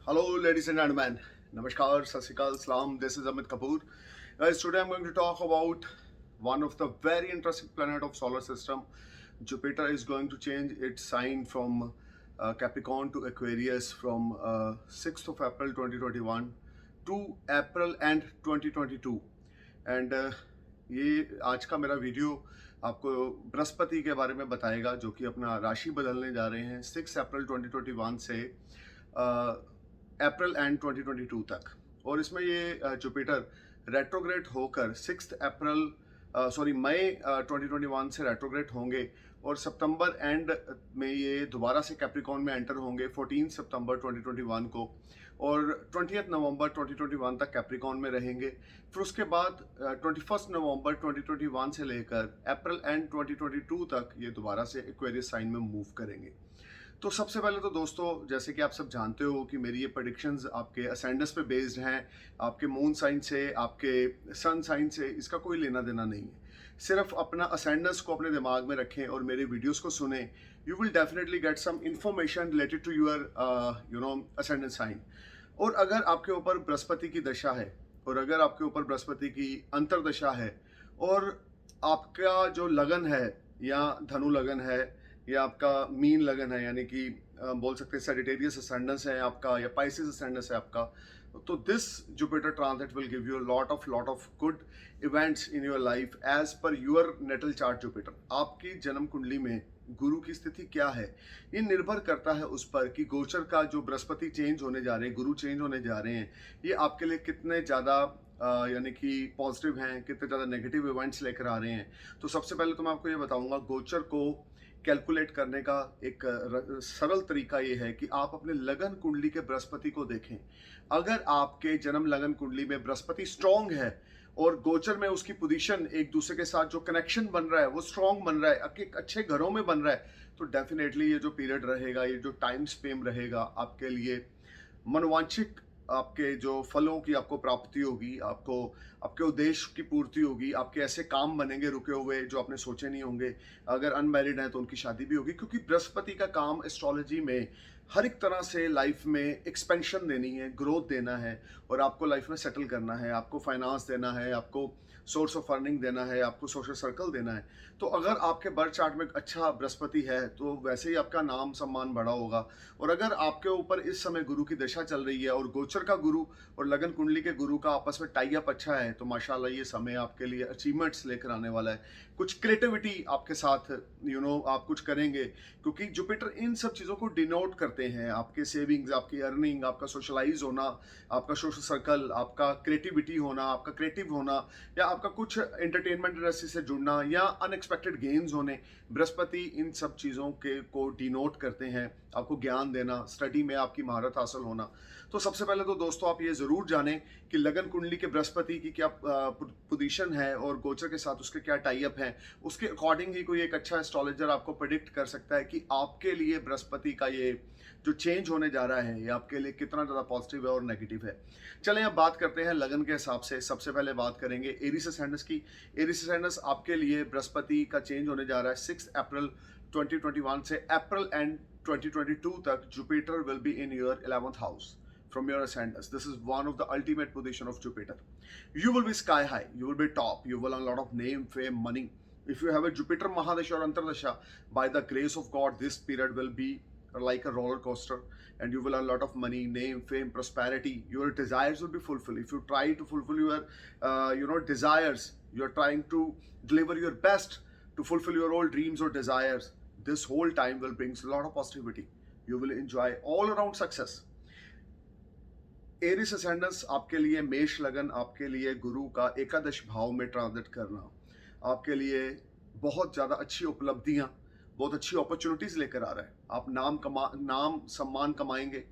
Hello, ladies and gentlemen. Namaskar, Sat Sri Akal, Salam. This is Amit Kapoor. Guys, today I'm going to talk about one of the very interesting planet of solar system. Jupiter is going to change its sign from Capricorn to Aquarius from 6th of April 2021 to April end 2022. And ये आज का मेरा video आपको बृहस्पति के बारे में बताएगा, जो कि अपना राशि बदलने जा रहे हैं 6 अप्रैल 2021 से अप्रैल एंड 2022 तक। और इसमें ये जुपिटर रेट्रोग्रेड होकर 6 अप्रैल मई 2021 से रेट्रोग्रेड होंगे और सितंबर एंड में ये दोबारा से कैप्रिकॉर्न में एंटर होंगे 14 सितंबर 2021 को, और 20 नवंबर 2021 तक कैप्रिकॉर्न में रहेंगे। फिर उसके बाद 21 नवंबर 2021 से लेकर अप्रैल एंड 2022 तक ये दोबारा से एक्वेरियस साइन में मूव करेंगे। तो सबसे पहले तो दोस्तों, जैसे कि आप सब जानते हो कि मेरी ये प्रेडिक्शंस आपके असेंडेंस पे बेस्ड हैं, आपके मून साइन से, आपके सन साइन से इसका कोई लेना देना नहीं है। सिर्फ अपना असेंडेंस को अपने दिमाग में रखें और मेरे वीडियोस को सुने। You will definitely get some information related to your ascendance sign. और अगर आपके ऊपर बृहस्पति की दशा है और अगर आपके ऊपर बृहस्पति की अंतरदशा है और आपका जो लगन है या धनु लगन है या आपका मीन लगन है, यानी कि बोल सकते हैं सेजिटेरियस असेंडेंस है आपका या पाइसेस असेंडेंस है आपका, तो this Jupiter transit will give you lot of good events in your life as per your natal chart Jupiter. आपकी जन्म कुंडली में गुरु की स्थिति क्या है, ये निर्भर करता है उस पर कि गोचर का जो बृहस्पति चेंज होने जा रहे हैं, गुरु चेंज होने जा रहे हैं, ये आपके लिए कितने ज़्यादा यानी कि पॉजिटिव हैं, कितने ज़्यादा नेगेटिव इवेंट्स लेकर आ रहे हैं। तो सबसे पहले तो मैं आपको ये बताऊंगा, गोचर को कैलकुलेट करने का एक सरल तरीका ये है कि आप अपने लगन कुंडली के बृहस्पति को देखें। अगर आपके जन्म लगन कुंडली में बृहस्पति स्ट्रांग है और गोचर में उसकी पोजीशन एक दूसरे के साथ जो कनेक्शन बन रहा है वो स्ट्रांग बन रहा है, अच्छे घरों में बन रहा है, तो डेफिनेटली ये जो पीरियड रहेगा, ये जो टाइम स्पेम रहेगा, आपके लिए मनोवांछित आपके जो फलों की आपको प्राप्ति होगी, आपको आपके उद्देश्य की पूर्ति होगी, आपके ऐसे काम बनेंगे रुके हुए जो आपने सोचे नहीं होंगे। अगर अनमैरिड हैं तो उनकी शादी भी होगी, क्योंकि बृहस्पति का काम एस्ट्रोलॉजी में हर एक तरह से लाइफ में एक्सपेंशन देनी है, ग्रोथ देना है, और आपको लाइफ में सेटल करना है, आपको फाइनेंस देना है, आपको सोर्स ऑफ अर्निंग देना है, आपको सोशल सर्कल देना है। तो अगर आपके बर्थ चार्ट में अच्छा बृहस्पति है तो वैसे ही आपका नाम सम्मान बड़ा होगा। और अगर आपके ऊपर इस समय गुरु की दशा चल रही है और गोचर का गुरु और लगन कुंडली के गुरु का आपस में टाई अप अच्छा है, तो माशाल्लाह ये समय आपके लिए अचीवमेंट्स लेकर आने वाला है। कुछ क्रिएटिविटी आपके साथ आप कुछ करेंगे, क्योंकि जुपिटर इन सब चीज़ों को डिनोट करते हैं। आपके सेविंग्स, आपकी अर्निंग, आपका सोशलाइज होना, आपका सोशल सर्कल, आपका क्रिएटिविटी होना, आपका क्रिएटिव होना, या आपका कुछ एंटरटेनमेंट इंडस्ट्री से जुड़ना या अनएक्सपेक्टेड गेन्स होने, बृहस्पति इन सब चीज़ों के को डिनोट करते हैं। आपको ज्ञान देना, स्टडी में आपकी महारत हासिल होना। तो सबसे पहले तो दोस्तों आप ये ज़रूर जानें कि लगन कुंडली के बृहस्पति की क्या पोजीशन है और गोचर के साथ उसके क्या टाई अप हैं। उसके अकॉर्डिंग ही कोई एक अच्छा एस्ट्रोलॉजर आपको प्रेडिक्ट कर सकता है कि आपके लिए बृहस्पति का ये जो चेंज होने जा रहा है ये आपके लिए कितना ज़्यादा पॉजिटिव है और नेगेटिव है। चलें अब बात करते हैं लगन के हिसाब से। सबसे पहले बात करेंगे एरीज असेंडेंस की। एरीज असेंडेंस आपके लिए बृहस्पति का चेंज होने जा रहा है 6 अप्रैल 2021 से अप्रैल एंड 2022 तक। Jupiter will be in your 11th house from your ascendants. This is one of the ultimate position of Jupiter. You will be sky high, you will be top, you will have a lot of name, fame, money. If you have a Jupiter Mahadasha or Antardasha, by the grace of God, this period will be like a roller coaster, and you will have a lot of money, name, fame, prosperity. Your desires will be fulfilled. If you try to fulfill your desires, you are trying to deliver your best to fulfill your old dreams or desires, this whole time will brings a lot of positivity. You will enjoy all around success. Aries ascendance आपके लिए मेष लगन, आपके लिए गुरु का एकादश भाव में ट्रांजिट करना आपके लिए बहुत ज़्यादा अच्छी उपलब्धियां, बहुत अच्छी अपॉर्चुनिटीज़ लेकर आ रहा है। आप नाम सम्मान कमाएंगे,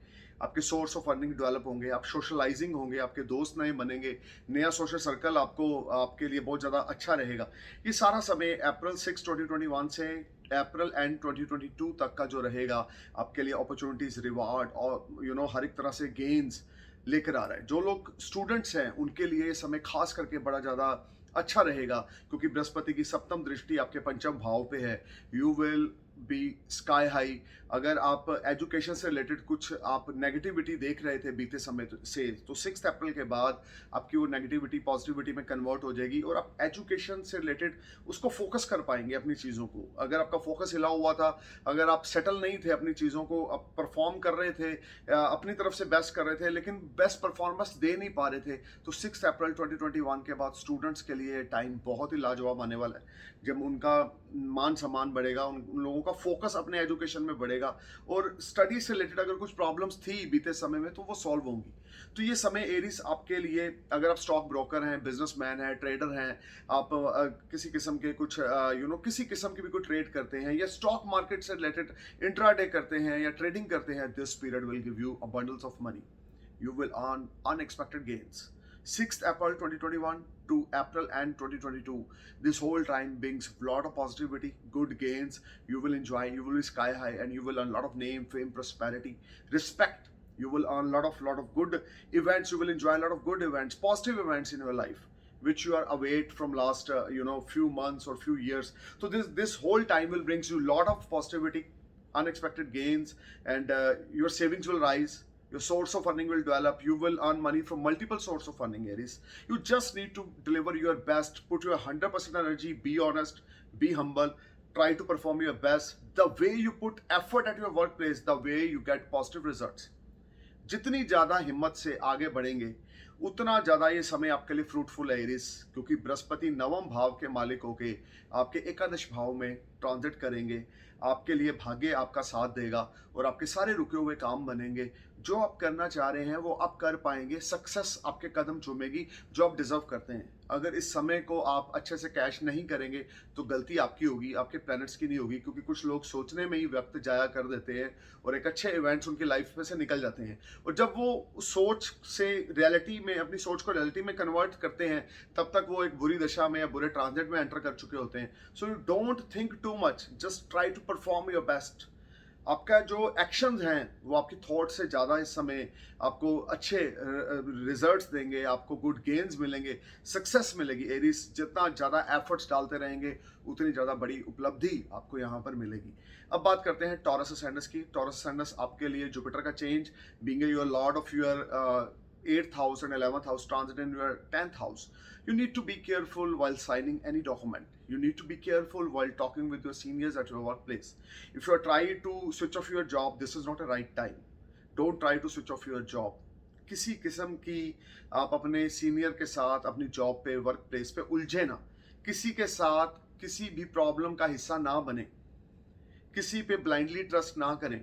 आपके सोर्स ऑफ अर्निंग डेवलप होंगे, आप सोशलाइजिंग होंगे, आपके दोस्त नए बनेंगे, नया सोशल सर्कल आपके लिए बहुत ज़्यादा अच्छा रहेगा। ये सारा समय अप्रैल 6 2021 से अप्रैल एंड 2022 तक का जो रहेगा आपके लिए अपॉर्चुनिटीज़, रिवार्ड और हर एक तरह से गेन्स लेकर आ रहा है। जो लोग स्टूडेंट्स हैं उनके लिए ये समय खास करके बड़ा ज़्यादा अच्छा रहेगा, क्योंकि बृहस्पति की सप्तम दृष्टि आपके पंचम भाव पे है। You will be sky high. अगर आप एजुकेशन से रिलेटेड कुछ आप नेगेटिविटी देख रहे थे बीते समय से, तो 6 अप्रैल के बाद आपकी वो नेगेटिविटी पॉजिटिविटी में कन्वर्ट हो जाएगी और आप एजुकेशन से रिलेटेड उसको फोकस कर पाएंगे अपनी चीज़ों को। अगर आपका फोकस हिला हुआ था, अगर आप सेटल नहीं थे अपनी चीज़ों को, आप परफॉर्म कर रहे थे, अपनी तरफ से बेस्ट कर रहे थे लेकिन बेस्ट परफॉर्मेंस दे नहीं पा रहे थे, तो 6 अप्रैल 2021 के बाद स्टूडेंट्स के लिए टाइम बहुत ही लाजवाब आने वाला है, जब उनका मान सम्मान बढ़ेगा, उन लोगों का फोकस अपने एजुकेशन में बढ़ेगा और स्टडी से रिलेटेड अगर कुछ प्रॉब्लम्स थी बीते समय में तो वो सॉल्व होंगी। तो ये समय एरिस आपके लिए, अगर आप स्टॉक ब्रोकर हैं, बिजनेसमैन हैं, ट्रेडर हैं, आप किसी किस्म के कुछ किसी किस्म की भी कोई ट्रेड करते हैं या स्टॉक मार्केट से रिलेटेड इंट्राडे करते हैं या ट्रेडिंग करते हैं, this period will give you a bundles of money, you will earn unexpected gains. 6th April 2021 to April and 2022. This whole time brings a lot of positivity, good gains. You will enjoy, you will be sky high, and you will earn a lot of name, fame, prosperity, respect. You will earn a lot of good events. You will enjoy a lot of good events, positive events in your life, which you are await from last few months or few years. So this whole time will brings you a lot of positivity, unexpected gains, and your savings will rise. Your source of earning will develop. You will earn money from multiple sources of earning, Aries. You just need to deliver your best, put your 100% energy, be honest, be humble, try to perform your best. The way you put effort at your workplace, the way you get positive results. जितनी ज़्यादा हिम्मत से आगे बढ़ेंगे उतना ज़्यादा ये समय आपके लिए फ्रूटफुल है एरिस, क्योंकि बृहस्पति नवम भाव के मालिक होके आपके एकादश भाव में ट्रांजिट करेंगे। आपके लिए भाग्य आपका साथ देगा और आपके सारे रुके हुए काम बनेंगे। जो आप करना चाह रहे हैं वो आप कर पाएंगे। सक्सेस आपके कदम चूमेगी जो आप डिजर्व करते हैं। अगर इस समय को आप अच्छे से कैश नहीं करेंगे तो गलती आपकी होगी, आपके प्लैनेट्स की नहीं होगी, क्योंकि कुछ लोग सोचने में ही वक्त जाया कर देते हैं और एक अच्छे इवेंट्स उनकी लाइफ में से निकल जाते हैं, और जब वो सोच से रियलिटी में, अपनी सोच को रियलिटी में कन्वर्ट करते हैं, तब तक वो एक बुरी दशा में या बुरे ट्रांजिट में एंटर कर चुके होते हैं। So you don't think too much, just try to perform your best. आपका जो एक्शंस हैं वो आपकी थॉट से ज़्यादा इस समय आपको अच्छे रिजल्ट्स देंगे, आपको गुड गेन्स मिलेंगे, सक्सेस मिलेगी एरीज। जितना ज़्यादा एफर्ट्स डालते रहेंगे उतनी ज़्यादा बड़ी उपलब्धि आपको यहाँ पर मिलेगी। अब बात करते हैं टॉरस असेंडेंस की। टॉरस असेंडेंस आपके लिए जुपिटर का change, being your Lord of your 8th house and 11th house transit in your 10th house. You need to be careful while signing any document. You need to be careful while talking with your seniors at your workplace. If you are trying to switch off your job, this is not a right time. Don't try to switch off your job. किसी किस्म की आप अपने senior के साथ अपनी job पे, work place पे उलझे ना। किसी के साथ किसी भी प्रॉब्लम का हिस्सा ना बने, किसी पे ब्लाइंडली ट्रस्ट ना करें।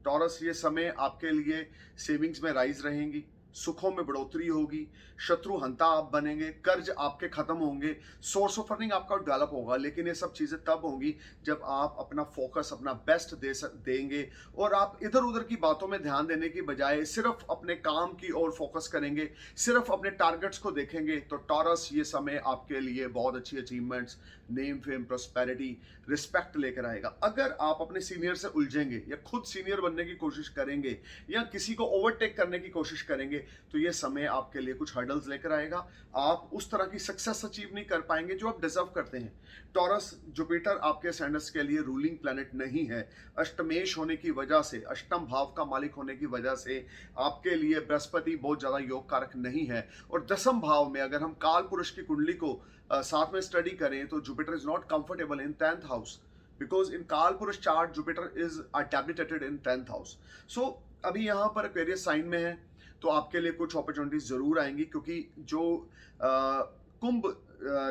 टॉरस, ये समय आपके लिए सेविंग्स में राइज रहेंगी, सुखों में बढ़ोतरी होगी, शत्रु हंता आप बनेंगे, कर्ज आपके खत्म होंगे, सोर्स ऑफ अर्निंग आपका डेवलप होगा। लेकिन ये सब चीज़ें तब होंगी जब आप अपना फोकस, अपना बेस्ट देंगे और आप इधर उधर की बातों में ध्यान देने की बजाय सिर्फ अपने काम की ओर फोकस करेंगे, सिर्फ अपने टारगेट्स को देखेंगे। तो टॉरस, ये समय आपके लिए बहुत अच्छी achievements, name, fame, prosperity, respect लेकर आएगा। अगर आप अपने सीनियर से उलझेंगे या खुद सीनियर बनने की कोशिश करेंगे या किसी को ओवरटेक करने की कोशिश करेंगे तो ये समय आपके लिए कुछ हर्डल्स लेकर आएगा। आप उस तरह की सक्सेस अचीव नहीं कर पाएंगे जो आप डिजर्व करते हैं। टॉरस, जुपिटर आपके असेंडेंस के लिए रूलिंग प्लैनेट नहीं है। अष्टमेश होने की वजह से, अष्टम भाव का मालिक होने की वजह से आपके लिए बृहस्पति बहुत ज्यादा योग कारक नहीं है। और दसम भाव में अगर हम काल पुरुष की कुंडली को साथ में स्टडी करें तो Jupiter is not comfortable in 10th house, because in काल पुरुष chart Jupiter is debilitated in 10th house. So अभी यहाँ पर एक्वेरियस साइन में है तो आपके लिए कुछ अपॉर्चुनिटीज जरूर आएंगी, क्योंकि जो कुंभ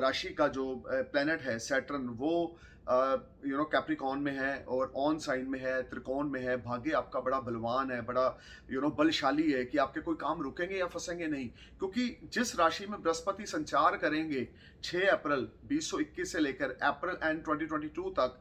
राशि का जो प्लेनेट है सैटर्न, वो कैप्रिकॉन में है और ऑन साइन में है, त्रिकोण में है। भाग्य आपका बड़ा बलवान है, बड़ा बलशाली है कि आपके कोई काम रुकेंगे या फंसेंगे नहीं, क्योंकि जिस राशि में बृहस्पति संचार करेंगे 6 अप्रैल 2021 से लेकर अप्रैल एंड 2022 तक,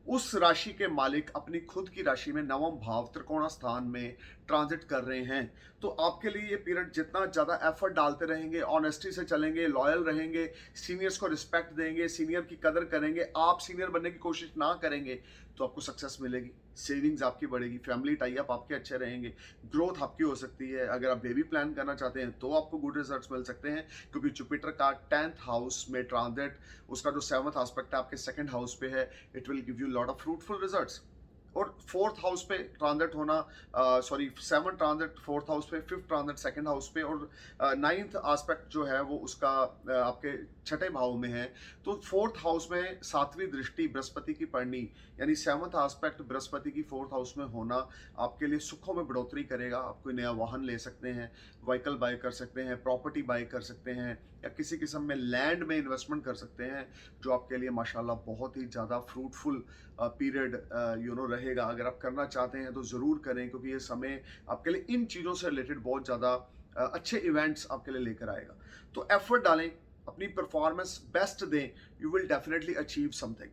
उस राशि के मालिक अपनी खुद की राशि में नवम भाव त्रिकोण स्थान में ट्रांजिट कर रहे हैं। तो आपके लिए ये पीरियड जितना ज़्यादा एफर्ट डालते रहेंगे, ऑनेस्टी से चलेंगे, लॉयल रहेंगे, सीनियर्स को रिस्पेक्ट देंगे, सीनियर की कदर करेंगे, आप सीनियर बनने की कोशिश ना करेंगे तो आपको सक्सेस मिलेगी, सेविंग्स आपकी बढ़ेगी, फैमिली टाई अप आपके अच्छे रहेंगे, ग्रोथ आपकी हो सकती है। अगर आप बेबी प्लान करना चाहते हैं तो आपको गुड रिजल्ट्स मिल सकते हैं, क्योंकि जुपिटर का 10th हाउस में ट्रांजिट, उसका जो 7th एस्पेक्ट है आपके 2nd हाउस पे है, it will give you lot of fruitful results. और 4th हाउस पे ट्रांजिट होना, sorry 7th transit 4th house पे, 5th ट्रांजिट 2nd हाउस पे, और 9th एस्पेक्ट जो है वो उसका आपके 6ठे भाव में है। तो 4th हाउस में 7वीं दृष्टि बृहस्पति की पड़नी, यानी 7th एस्पेक्ट बृहस्पति की 4th हाउस में होना आपके लिए सुखों में बढ़ोतरी करेगा। आप कोई नया वाहन ले सकते हैं, व्हीकल बाय कर सकते हैं, प्रॉपर्टी बाय कर सकते हैं, या किसी किस्म में लैंड में इन्वेस्टमेंट कर सकते हैं, जो आपके लिए माशाल्लाह बहुत ही ज़्यादा फ्रूटफुल पीरियड रहेगा। अगर आप करना चाहते हैं तो ज़रूर करें, क्योंकि ये समय आपके लिए इन चीज़ों से रिलेटेड बहुत ज़्यादा अच्छे इवेंट्स आपके लिए लेकर आएगा। तो एफर्ट डालें, अपनी परफॉर्मेंस बेस्ट दें, you will definitely achieve something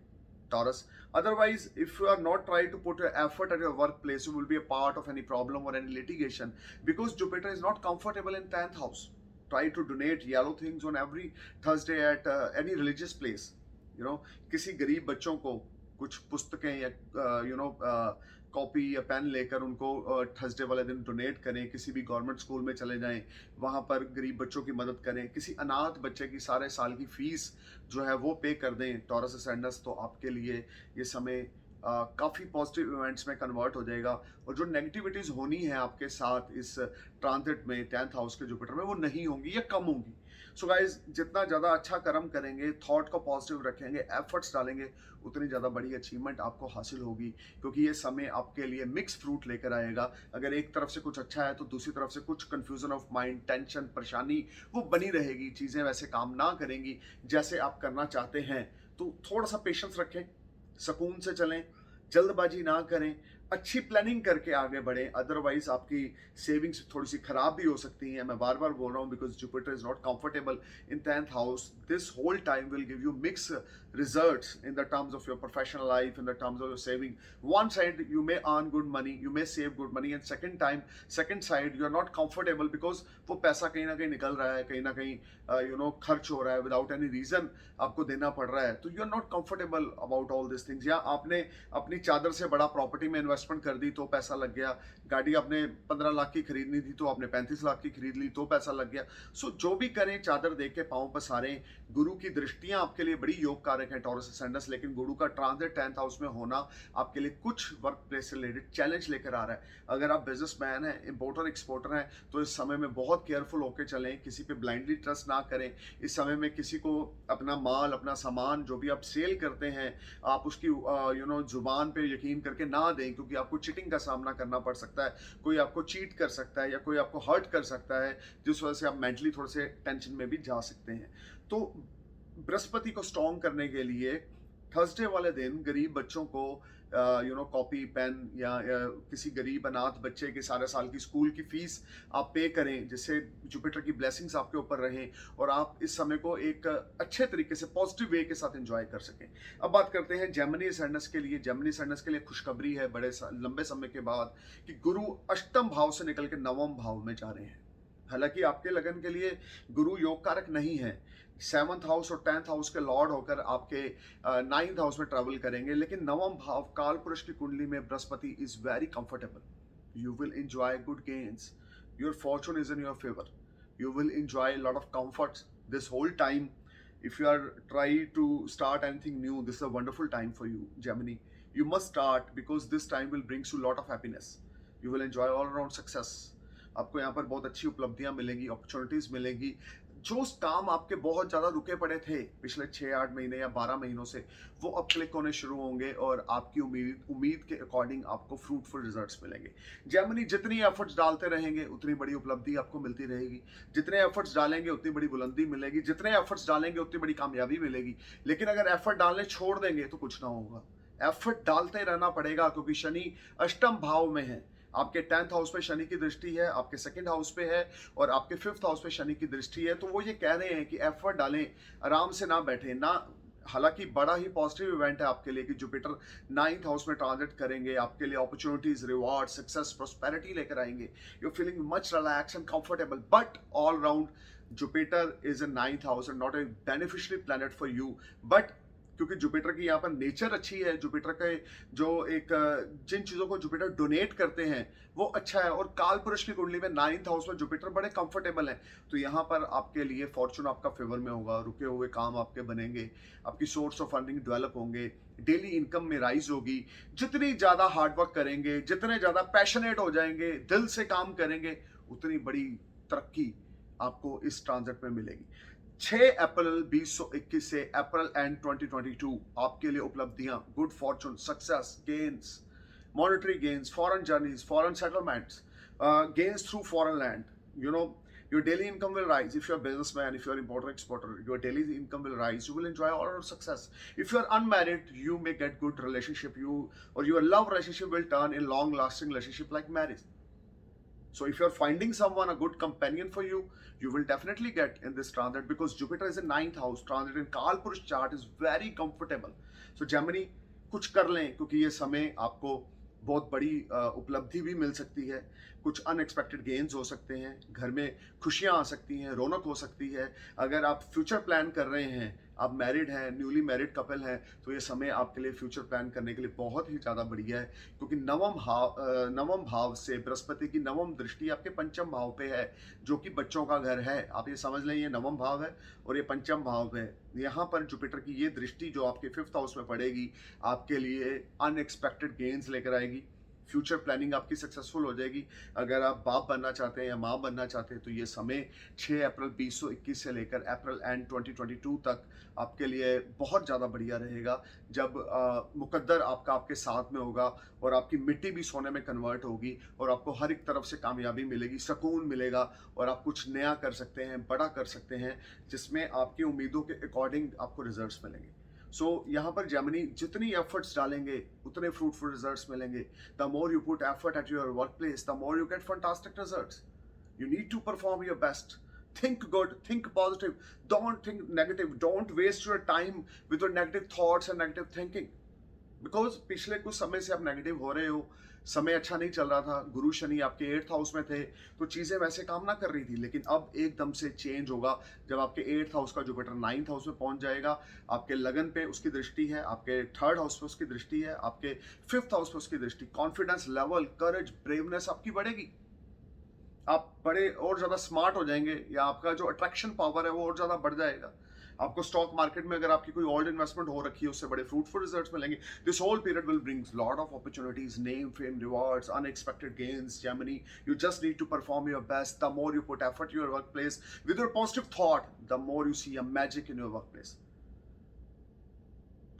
Taurus. Otherwise, if you are not trying to put your effort at your workplace, you will be a part of any problem or any litigation, because Jupiter is not comfortable in 10th house. Try to donate yellow things on every Thursday at any religious place. किसी गरीब बच्चों को कुछ पुस्तकें या copy या pen लेकर उनको थर्सडे वाले दिन डोनेट करें। किसी भी गवर्नमेंट स्कूल में चले जाएं, वहाँ पर गरीब बच्चों की मदद करें। किसी अनाथ बच्चे की सारे साल की फीस जो है वो पे कर दें टॉरस असेंडेंस, तो आपके लिए ये समय काफ़ी पॉजिटिव इवेंट्स में कन्वर्ट हो जाएगा। और जो नेगेटिविटीज़ होनी है आपके साथ इस ट्रांजिट में 10th हाउस के जुपिटर में, वो नहीं होंगी या कम होंगी। सो गाइज, जितना ज़्यादा अच्छा कर्म करेंगे, थॉट को पॉजिटिव रखेंगे, एफर्ट्स डालेंगे, उतनी ज़्यादा बड़ी अचीवमेंट आपको हासिल होगी, क्योंकि ये समय आपके लिए मिक्स फ्रूट लेकर आएगा। अगर एक तरफ से कुछ अच्छा है तो दूसरी तरफ से कुछ कन्फ्यूजन ऑफ माइंड, टेंशन, परेशानी वो बनी रहेगी। चीज़ें वैसे काम ना करेंगी जैसे आप करना चाहते हैं। तो थोड़ा सा पेशेंस रखें, सुकून से चलें, जल्दबाजी ना करें, अच्छी प्लानिंग करके आगे बढ़ें। अदरवाइज आपकी सेविंग्स थोड़ी सी खराब भी हो सकती हैं। मैं बार बार बोल रहा हूँ, because Jupiter is not comfortable in 10th house. This whole time will give you mix results in the terms of your professional life, in the terms of your saving. One side you may earn good money, you may save good money, and second side you are not comfortable because वो पैसा कहीं ना कहीं निकल रहा है, कहीं ना कहीं खर्च हो रहा है without any reason, आपको देना पड़ रहा है। तो you are not comfortable about all these things। या आपने अपनी चादर से बड़ा प्रॉपर्टी में इन्वेस्टमेंट कर दी तो पैसा लग गया, गाड़ी आपने 15 लाख की खरीदनी थी तो आपने 35 लाख की खरीद ली तो पैसा लग गया। सो जो भी करें, चादर देख के पाँव पसारें। गुरु की दृष्टियां आपके लिए बड़ी योग कारक है टॉरस असेंडेंस, लेकिन गुरु का ट्रांजिट 10th हाउस में होना आपके लिए कुछ वर्क प्लेस से रिलेटेड चैलेंज लेकर आ रहा है। अगर आप बिजनेसमैन हैं, इंपोर्टर एक्सपोर्टर हैं, तो इस समय में बहुत केयरफुल होकर चलें, किसी पे ब्लाइंडली ट्रस्ट ना करें। इस समय में किसी को अपना माल, अपना सामान जो भी आप सेल करते हैं, आप उसकी जुबान पे यकीन करके ना दें, क्योंकि आपको चीटिंग का सामना करना पड़ सकता है। कोई आपको चीट कर सकता है या कोई आपको हर्ट कर सकता है, जिस वजह से आप मेंटली थोड़े से टेंशन में भी जा सकते हैं। तो बृहस्पति को स्ट्रॉन्ग करने के लिए थर्सडे वाले दिन गरीब बच्चों को कॉपी पेन या किसी गरीब अनाथ बच्चे के सारे साल की स्कूल की फीस आप पे करें, जिससे जुपिटर की ब्लेसिंग्स आपके ऊपर रहें और आप इस समय को एक अच्छे तरीके से पॉजिटिव वे के साथ एंजॉय कर सकें। अब बात करते हैं जेमिनी असेंडेंस के लिए। जेमिनी असेंडेंस के लिए खुशखबरी है बड़े लंबे समय के बाद कि गुरु अष्टम भाव से निकल के 9वें भाव में जा रहे हैं। हालांकि आपके लगन के लिए गुरु योग कारक नहीं है, 7th हाउस और 10th हाउस के लॉर्ड होकर आपके 9th हाउस में ट्रेवल करेंगे, लेकिन 9वां भाव काल पुरुष की कुंडली में Brihaspati is very comfortable. You will enjoy good gains, your Fortune is in your favour, you will enjoy a lot of comforts this whole time. If you are trying to start anything new, this is a wonderful time for you, Gemini. You must start because this time will brings you a lot of happiness. You will enjoy all around success. आपको यहाँ पर बहुत अच्छी उपलब्धियाँ मिलेंगी, opportunities मिलेंगी। जो काम आपके बहुत ज़्यादा रुके पड़े थे पिछले 6-8 महीने या 12 महीनों से, वो अब क्लिक होने शुरू होंगे और आपकी उम्मीद के अकॉर्डिंग आपको फ्रूटफुल रिजल्ट्स मिलेंगे। जेमिनी, जितनी एफर्ट्स डालते रहेंगे उतनी बड़ी उपलब्धि आपको मिलती रहेगी, जितने एफर्ट्स डालेंगे उतनी बड़ी बुलंदी मिलेगी, जितने एफर्ट्स डालेंगे उतनी बड़ी कामयाबी मिलेगी। लेकिन अगर एफर्ट डालने छोड़ देंगे तो कुछ ना होगा। एफर्ट डालते रहना पड़ेगा, क्योंकि शनि अष्टम भाव में है। आपके 10th हाउस पे शनि की दृष्टि है, आपके 2nd हाउस पे है और आपके 5th हाउस पे शनि की दृष्टि है। तो वो ये कह रहे हैं कि एफर्ट डालें, आराम से ना बैठे ना। हालांकि बड़ा ही पॉजिटिव इवेंट है आपके लिए कि जुपिटर 9th हाउस में ट्रांजिट करेंगे, आपके लिए अपॉर्चुनिटीज, रिवॉर्ड, सक्सेस, प्रोस्पेरिटी लेकर आएंगे। You feeling much relax and comfortable, but all round Jupiter is in 9th house and not a beneficiary planet for you. But क्योंकि जुपिटर की यहाँ पर नेचर अच्छी है, जुपिटर के जो एक जिन चीज़ों को जुपिटर डोनेट करते हैं वो अच्छा है, और काल पुरुष की कुंडली में 9th हाउस में जुपिटर बड़े कंफर्टेबल हैं। तो यहाँ पर आपके लिए फॉर्चून आपका फेवर में होगा, रुके हुए काम आपके बनेंगे, आपकी सोर्स ऑफ अर्निंग डेवलप होंगे, डेली इनकम में राइज होगी। जितनी ज़्यादा हार्डवर्क करेंगे, जितने ज़्यादा पैशनेट हो जाएंगे, दिल से काम करेंगे, उतनी बड़ी तरक्की आपको इस ट्रांजिट में मिलेगी। 6 अप्रैल 2021 से अप्रैल एंड 2022 आपके लिए उपलब्धियां, good Fortune, success, gains, monetary gains, foreign journeys, foreign settlements, gains through foreign land. You know, your daily income will rise. If you're a businessman, if you're an importer, exporter, your daily income will rise. You will enjoy all your success. If you're unmarried, you may get good relationship. Your love relationship will turn in long-lasting relationship like marriage. So if you're finding someone a good companion for you, you will definitely get in this transit, because Jupiter is in 9th house. Transit in Kal Purush chart is very comfortable. So Gemini, कुछ कर लें, क्योंकि ये समय आपको बहुत बड़ी उपलब्धि भी मिल सकती है, कुछ अनएक्सपेक्टेड गेन्स हो सकते हैं, घर में खुशियां आ सकती हैं, रौनक हो सकती है। अगर आप फ्यूचर प्लान कर रहे हैं, आप मैरिड हैं, न्यूली मैरिड कपल हैं, तो ये समय आपके लिए फ्यूचर प्लान करने के लिए बहुत ही ज़्यादा बढ़िया है, क्योंकि नवम भाव से बृहस्पति की नवम दृष्टि आपके पंचम भाव पे है, जो कि बच्चों का घर है। आप ये समझ लें, ये नवम भाव है और ये पंचम भाव है। यहाँ पर जुपिटर की ये दृष्टि जो आपके 5th हाउस में पड़ेगी, आपके लिए अनएक्सपेक्टेड गेन्स लेकर आएगी। फ्यूचर प्लानिंग आपकी सक्सेसफुल हो जाएगी। अगर आप बाप बनना चाहते हैं या माँ बनना चाहते हैं, तो ये समय 6 अप्रैल 2021 से लेकर अप्रैल एंड 2022 तक आपके लिए बहुत ज़्यादा बढ़िया रहेगा, जब मुकद्दर आपके साथ में होगा और आपकी मिट्टी भी सोने में कन्वर्ट होगी और आपको हर एक तरफ से कामयाबी मिलेगी, सुकून मिलेगा, और आप कुछ नया कर सकते हैं, बड़ा कर सकते हैं, जिसमें आपकी उम्मीदों के अकॉर्डिंग आपको रिजल्ट्स मिलेंगे। सो यहाँ पर जेमिनी जितनी एफर्ट्स डालेंगे उतने फ्रूटफुल रिजल्ट्स मिलेंगे। The more you put effort at your workplace, the more you get fantastic results. You need to perform your best. Think good, think positive, don't think negative, don't waste your time with your negative thoughts and negative thinking. Because पिछले कुछ समय से आप negative हो रहे हो, समय अच्छा नहीं चल रहा था, गुरु शनि आपके 8th हाउस में थे, तो चीज़ें वैसे काम ना कर रही थी, लेकिन अब एकदम से चेंज होगा जब आपके 8th हाउस का जुपिटर 9th हाउस में पहुंच जाएगा। आपके लगन पे उसकी दृष्टि है, आपके 3rd हाउस पे उसकी दृष्टि है, आपके 5th हाउस पे उसकी दृष्टि। कॉन्फिडेंस लेवल, करेज, ब्रेवनेस आपकी बढ़ेगी, आप बड़े और ज़्यादा स्मार्ट हो जाएंगे, या आपका जो अट्रैक्शन पावर है वो और ज़्यादा बढ़ जाएगा। आपको स्टॉक मार्केट में अगर आपकी कोई ओल्ड इन्वेस्टमेंट हो रखी है, उससे बड़े फ्रूटफुल रिजल्ट्स मिलेंगे। This whole period will brings lot of opportunities, name, fame, rewards, unexpected gains. Gemini, you just need to perform your best. The more you put effort to your workplace with your positive thought, the more you see a magic in your workplace.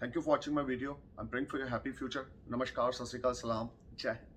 Thank you for watching my video. I'm praying for your happy future. Namaskar, Sat Sri Akal, Salam, Jai Hind.